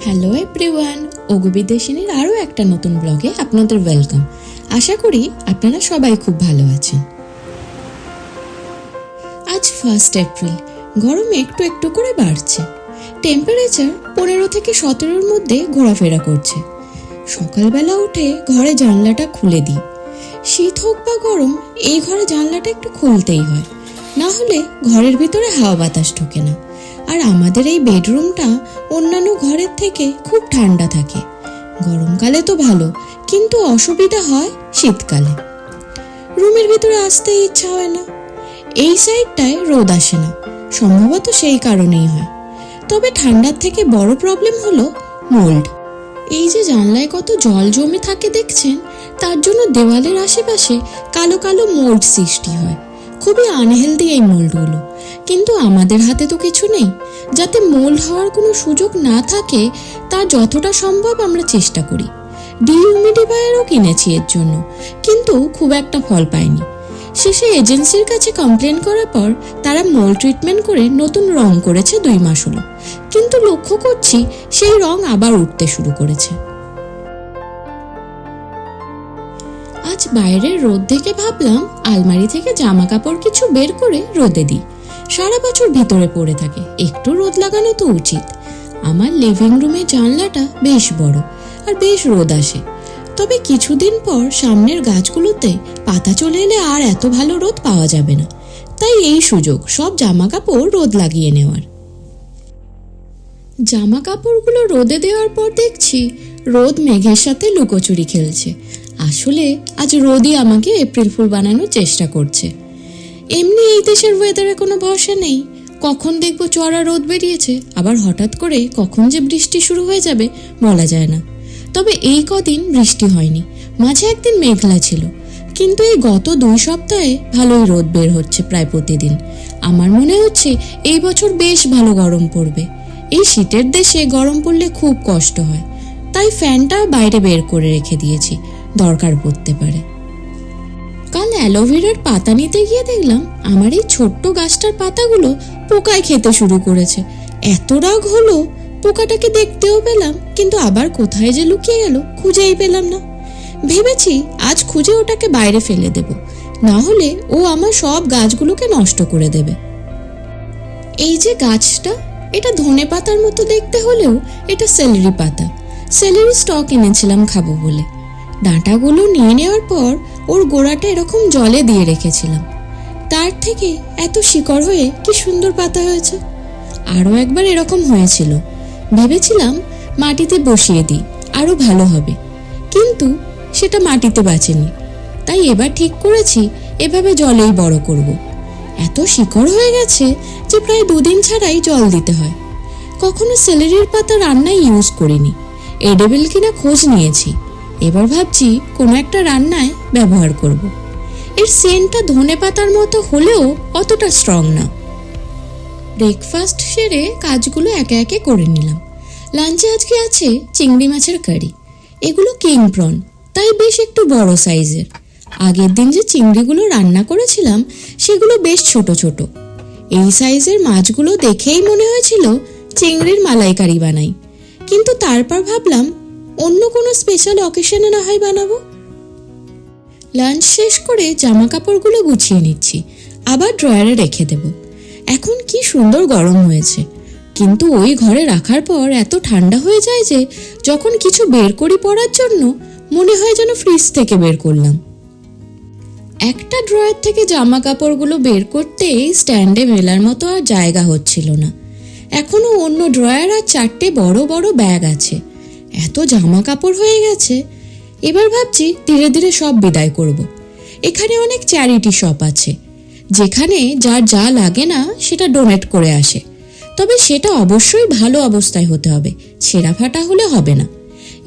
Hello everyone, ওগো বিদেশিনীর আরও একটা নতুন ব্লগে আপনাদের ওয়েলকাম। আশা করি আপনারা সবাই খুব ভালো আছেন। আজ 1 এপ্রিল, গরম একটু একটু করে বাড়ছে। টেম্পারেচার 15 থেকে 17-র মধ্যে ঘোরাফেরা করছে। সকালবেলা উঠে ঘরে জানলাটা খুলে দিই। শীত হোক বা গরম, এই ঘরে জানলাটা একটু খুলতেই হয়, না হলে ঘরের ভিতরে হাওয়া বাতাস ঢোকে না। আর আমাদের এই বেডরুমটা অন্যান্য ঘরের থেকে খুব ঠান্ডা থাকে। গরমকালে তো ভালো, কিন্তু অসুবিধা হয় শীতকালে। রুমের ভিতরে আসতেই ইচ্ছা হয় না। এই সাইডটায় রোদ আসে না, সম্ভবত সেই কারণেই হয়। তবে ঠান্ডার থেকে বড় প্রবলেম হলো মোল্ড। এই যে জানলায় কত জল জমে থাকে দেখছেন, তার জন্য দেওয়ালের আশেপাশে কালো কালো মোল্ড সৃষ্টি হয়। খুবই আনহেলদি এই মোল্ডগুলো, কিন্তু আমাদের হাতে তো কিছু নেই। যাতে মোল্ড হওয়ার কোনো সুযোগ না থাকে তার যতটা সম্ভব আমরা চেষ্টা করি। ডিহিউমিডিফায়ারও কিনেছি এর জন্য, কিন্তু খুব একটা ফল পাইনি। শেষে এজেন্সির কাছে কমপ্লেন করার পর তারা মোল্ড ট্রিটমেন্ট করে নতুন রং করেছে 2 মাস হলো, কিন্তু লক্ষ্য করছি সেই রং আবার উঠতে শুরু করেছে। আজ বাইরের রোদ দেখে ভাবলাম আলমারি থেকে জামা কাপড় কিছু বের করে রোদে দিই। সারা বছর ভিতরে পড়ে থাকে, একটু রোদ লাগানো তো উচিত। আমার লিভিং রুমের জানলাটা বেশ বড় আর বেশ রোদ আসে। তবে কিছুদিন পর সামনের গাছগুলোতে পাতা চলে এলে আর এত ভালো রোদ পাওয়া যাবে না। তাই এই সুযোগ সব জামা কাপড় রোদ লাগিয়ে নেওয়ার। জামা কাপড়গুলো রোদে দেওয়ার পর দেখছি রোদ মেঘের সাথে লুকোচুরি খেলছে। আসলে আজ রোদই আমাকে এপ্রিল ফুল বানানোর চেষ্টা করছে। এমনি এই দেশের ওয়েদারে কোনো ভরসা নেই, কখন দেখবো চড়া রোদ বেরিয়েছে, আবার হঠাৎ করে কখন যে বৃষ্টি শুরু হয়ে যাবে বলা যায় না। তবে এই কদিন বৃষ্টি হয়নি, মাঝে একদিন মেঘলা ছিল, কিন্তু এই গত 2 সপ্তাহে ভালোই রোদ বের হচ্ছে প্রায় প্রতিদিন। আমার মনে হচ্ছে এই বছর বেশ ভালো গরম পড়বে। এই শীতের দেশে গরম পড়লে খুব কষ্ট হয়, তাই ফ্যানটা বাইরে বের করে রেখে দিয়েছি, দরকার পড়তে পারে। কাল অ্যালোভেরার পাতা নিতে গিয়ে দেখলাম আমার এই ছোট্ট গাছটার পাতাগুলো পোকায় খেতে শুরু করেছে। এত রাগ হলো, পোকাটাকে দেখতেও পেলাম, কিন্তু আবার কোথায় যে লুকিয়ে গেল খুঁজেই পেলাম না। ভেবেছি আজ খুঁজে ওটাকে বাইরে ফেলে দেব, না হলে ও আমার সব গাছগুলোকে নষ্ট করে দেবে। এই যে গাছটা, এটা ধনে পাতার মতো দেখতে হলেও এটা সেলেরি পাতা। সেলেরি স্টক এনেছিলাম খাবো বলে। ডাঁটাগুলো নিয়ে নেওয়ার পর ওর গোড়াটা এরকম জলে দিয়ে রেখেছিলাম, তার থেকে এত শিকড় হয়ে কি সুন্দর পাতা হয়েছে। আরও একবার এরকম হয়েছিল, ভেবেছিলাম মাটিতে বসিয়ে দিই আরও ভালো হবে, কিন্তু সেটা মাটিতে বাঁচেনি। তাই এবার ঠিক করেছি এভাবে জলেই বড় করব। এত শিকড় হয়ে গেছে যে প্রায় 2 দিন ছাড়াই জল দিতে হয়। কখনো সেলেরির পাতা রান্নায় ইউজ করিনি, এডেবল কিনা খোঁজ নিয়েছি। এবার ভাবছি কোনো একটা রান্নায় ব্যবহার করব। এর সেন্টটা ধনে পাতার মতো হলেও অতটা স্ট্রং না। ব্রেকফাস্ট সেরে কাজগুলো একে একে করে নিলাম। লাঞ্চে আজকে আছে চিংড়ি মাছের কারি। এগুলো কিং প্রন, তাই বেশ একটু বড় সাইজের। আগের দিন যে চিংড়িগুলো রান্না করেছিলাম সেগুলো বেশ ছোট ছোট। এই সাইজের মাছগুলো দেখেই মনে হয়েছিল চিংড়ির মালাইকারি বানাই, কিন্তু তারপর ভাবলাম অন্য কোনো স্পেশাল অকেশনে না হয় বানাবো। লাঞ্চ শেষ করে জামা কাপড়গুলো গুছিয়ে নিচ্ছি, আবার ড্রয়ারে রেখে দেব। এখন কি সুন্দর গরম হয়েছে, কিন্তু ওই ঘরে রাখার পর এত ঠান্ডা হয়ে যায় যে যখন কিছু বের করি পরার জন্য মনে হয় যেন ফ্রিজ থেকে বের করলাম। একটা ড্রয়ার থেকে জামা কাপড়গুলো বের করতেই স্ট্যান্ডে মেলার মতো আর জায়গা হচ্ছিল না। এখনো অন্য ড্রয়ার আর 4টে বড় বড় ব্যাগ আছে। এত জামা কাপড় হয়ে গেছে, এবার ভাবছি ধীরে ধীরে সব বিদায় করব। এখানে অনেক চ্যারিটি শপ আছে, যেখানে যার যা লাগে না সেটা ডোনেট করে আসে। তবে সেটা অবশ্যই ভালো অবস্থায় হতে হবে, ছেঁড়া ফাটা হলে হবে না।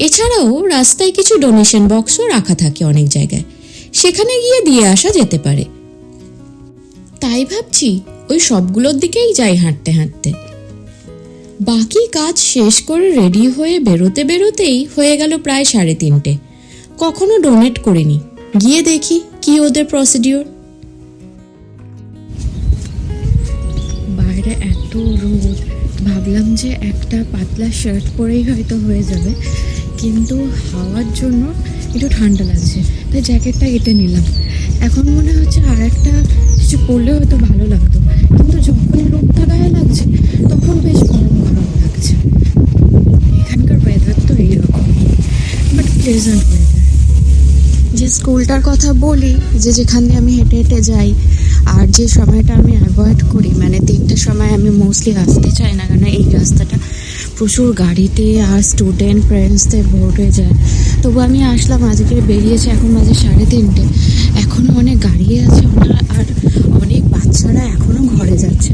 এছাড়াও রাস্তায় কিছু ডোনেশন বক্সও রাখা থাকে অনেক জায়গায়, সেখানে গিয়ে দিয়ে আসা যেতে পারে। তাই ভাবছি ওই সবগুলোর দিকেই যাই হাঁটতে হাঁটতে। বাকি কাজ শেষ করে রেডি হয়ে বেরোতে বেরোতেই হয়ে গেল প্রায় 3:30। কখনো ডোনেট করিনি, গিয়ে দেখি কি ওদের প্রসিডিওর। বাইরে এত রোদ, ভাবলাম যে একটা পাতলা শার্ট পরেই হয়তো হয়ে যাবে, কিন্তু হাওয়ার জন্য একটু ঠান্ডা লাগছে, তাই জ্যাকেটটা কেটে নিলাম। এখন মনে হচ্ছে আর একটা কিছু পরলে হয়তো ভালো লাগতো, কিন্তু যখনই রোদটা গায়ে লাগছে তখন বেশ গরম গরম লাগছে। এখানকার ওয়েদার তো এইরকম, বাট প্লেজেন্ট ওয়েদার। যে স্কুলটার কথা বলি, যেখান দিয়ে আমি হেঁটে হেঁটে যাই, আর যে সময়টা আমি অ্যাভয়েড করি, মানে 3টার সময় আমি মোস্টলি আসতে চাই না, কারণ এই রাস্তাটা প্রচুর গাড়িতে আর স্টুডেন্ট প্যারেন্টসদের ভোট হয়ে যায়। তবু আমি আসলাম, আজকে বেরিয়েছে, এখন বাজে 3:30, এখনও অনেক গাড়ি আছে, আর অনেক বাচ্চারা এখনও ঘরে যাচ্ছে।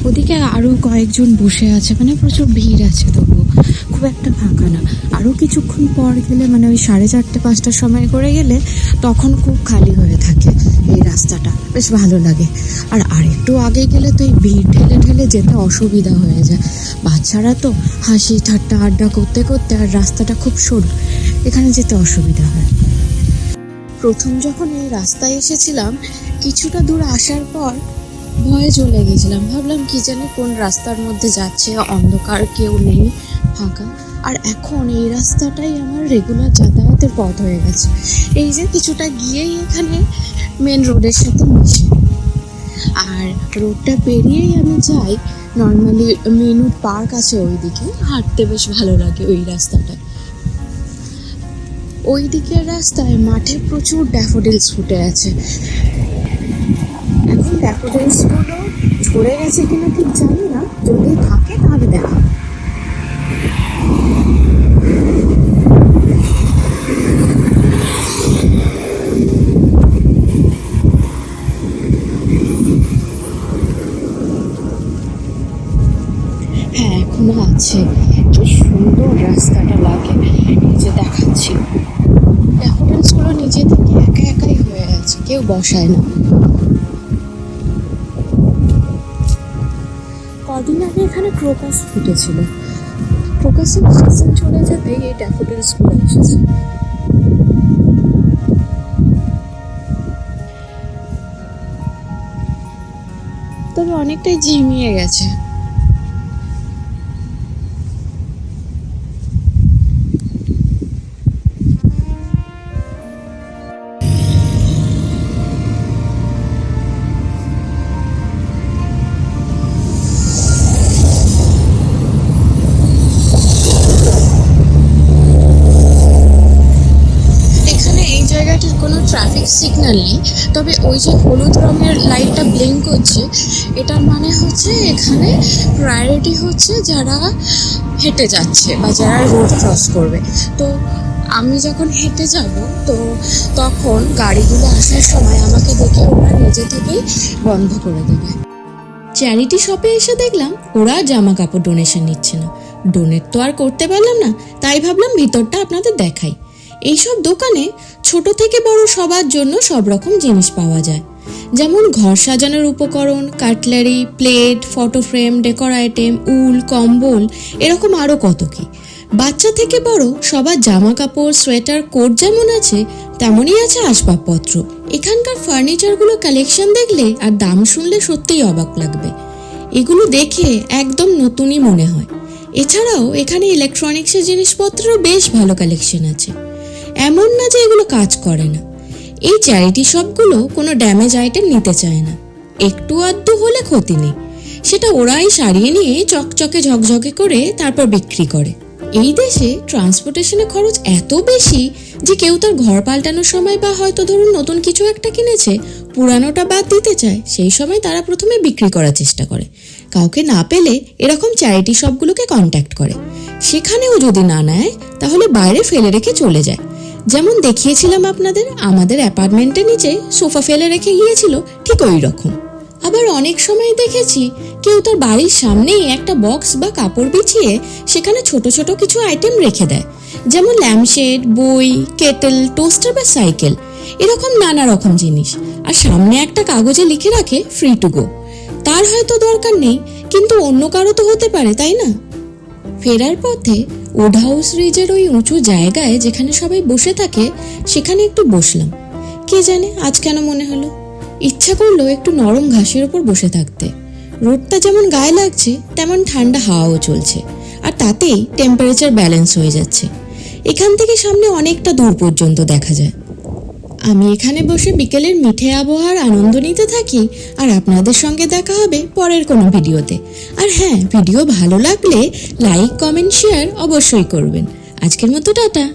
ওদিকে আরও কয়েকজন বসে আছে, মানে প্রচুর ভিড় আছে, তবু খুব একটা ফাঁকা না। আরও কিছুক্ষণ পর গেলে, মানে ওই 4:30-5টার সময় করে গেলে তখন খুব খালি হয়ে থাকে এই রাস্তাটা, বেশ ভালো লাগে। আর আরেকটু আগে গেলে তো এই ভিড় ঠেলে ঠেলে যেতে অসুবিধা হয়ে যায়। বাচ্চারা তো হাসি ঠাট্টা আড্ডা করতে করতে, আর রাস্তাটা খুব সরু, এখানে যেতে অসুবিধা হয়। প্রথম যখন এই রাস্তায় এসেছিলাম, কিছুটা দূর আসার পর ভয়ে চলে গেছিলাম, ভাবলাম কি জানি কোন রাস্তার মধ্যে যাচ্ছে, অন্ধকার, কেউ নেই, ফাঁকা। আর এখন এই রাস্তাটাই আমার রেগুলার যাতায়াতের পথ হয়ে গেছে। এই যে কিছুটা গিয়েই এখানে মেন রোডের সাথে মিশে, আর রোডটা পেরিয়েই আমি যাই নর্মালি মেনুর পার্ক আছে ওইদিকে, হাঁটতে বেশ ভালো লাগে ওই রাস্তাটায়। ওই দিকের রাস্তায় মাঠে প্রচুর ড্যাফোডিলস ফুটে আছে। এখন ড্যাফোডিলসগুলো ঝরে গেছে কিনা ঠিক জানি না, যদি থাকে তাহলে দেখা। হ্যাঁ, এখনো আছে, কি সুন্দর রাস্তাটা লাগে। এই যে দেখাচ্ছি, ড্যাফোডিলসগুলো নিজে থেকে একা একাই হয়ে আছে, কেউ বসায় না। কদিন আগে এখানে ক্রোকাস ফুটেছিল, ক্রোকাসের সিজন চলে যেতে এই ড্যাফোডিলসগুলো এসেছে। তবে অনেকটাই ঝিমিয়ে গেছে। কোনো ট্রাফিক সিগন্যাল নেই, তবে ওই যে হলুদ রঙের লাইটটা ব্লিঙ্ক করছে, এটার মানে হচ্ছে এখানে প্রায়োরিটি হচ্ছে যারা হেঁটে যাচ্ছে বা যারা রোড ক্রস করবে। তো আমি যখন হেঁটে যাব, তো তখন গাড়িগুলো আসার সময় আমাকে দেখে ওরা নিজে থেকেই বন্ধ করে দেবে। চ্যারিটি শপে এসে দেখলাম ওরা জামা কাপড় ডোনেশন নিচ্ছে না। ডোনেট তো আর করতে পারলাম না, তাই ভাবলাম ভিতরটা আপনাদের দেখাই। এইসব দোকানে ছোট থেকে বড় সবার জন্য সব রকম জিনিস পাওয়া যায়, যেমন ঘর সাজানোর উপকরণ, cutlery, plate, photo frame, decor item, উল, কম্বল, এরকম আরও কত কি। বাচ্চা থেকে বড় সবার জামা কাপড়, সোয়েটার, কোট যেমন আছে তেমনই আছে আসবাবপত্র। এখানকার ফার্নিচারগুলো কালেকশন দেখলে আর দাম শুনলে সত্যিই অবাক লাগবে। এগুলো দেখে একদম নতুনই মনে হয়। এছাড়াও এখানে ইলেকট্রনিক্সের জিনিসপত্রেরও বেশ ভালো কালেকশন আছে, এমন না যে এগুলো কাজ করে না। এই চ্যারিটি শপগুলো কোনো ড্যামেজ আইটেম নিতে চায় না, একটু আধটু হলে ক্ষতি নেই, সেটা ওরাই সারিয়ে নিয়ে চকচকে ঝকঝকে করে তারপর বিক্রি করে। এই দেশে ট্রান্সপোর্টেশনের খরচ এত বেশি যে কেউ তার ঘর পাল্টানোর সময় বা হয়তো ধরুন নতুন কিছু একটা কিনেছে, পুরানোটা বাদ দিতে চায়, সেই সময় তারা প্রথমে বিক্রি করার চেষ্টা করে। কাউকে না পেলে এরকম চ্যারিটি শপগুলোকে কন্ট্যাক্ট করে, সেখানেও যদি না নেয় তাহলে বাইরে ফেলে রেখে চলে যায়। যেমন দেখিয়েছিলাম আপনাদের, আমাদের অ্যাপার্টমেন্টের নিচে সোফা ফেলে রেখে গিয়েছিল, ঠিক ওই রকম। আবার অনেক সময় দেখেছি কেউ তার বাড়ির সামনেই একটা বক্স বা কাপড় বিছিয়ে সেখানে ছোট ছোট কিছু আইটেম রেখে দেয়, যেমন ল্যাম্পশেড, বই, কেটেল, টোস্টার বা সাইকেল, এরকম নানা রকম জিনিস। আর সামনে একটা কাগজে লিখে রাখে ফ্রি টু গো। তার হয়তো দরকার নেই, কিন্তু অন্য কারো তো হতে পারে, তাই না? ফেরার পথে উড হাউস রিজের ওই উঁচু জায়গায় যেখানে সবাই বসে থাকে সেখানে একটু বসলাম। কে জানে আজ কেন মনে হলো, ইচ্ছা করলো একটু নরম ঘাসের ওপর বসে থাকতে। রোদটা যেমন গায়ে লাগছে তেমন ঠান্ডা হাওয়াও চলছে, আর তাতেই টেম্পারেচার ব্যালেন্স হয়ে যাচ্ছে। এখান থেকে সামনে অনেকটা দূর পর্যন্ত দেখা যায়। আমি এখানে বসে বিকেলের মিঠে আবহাওয়ার আনন্দ নিতে থাকি, আর আপনাদের সঙ্গে দেখা হবে পরের কোনো ভিডিওতে। আর হ্যাঁ, ভিডিও ভালো লাগলে লাইক, কমেন্ট, শেয়ার অবশ্যই করবেন। আজকের মতো টাটা।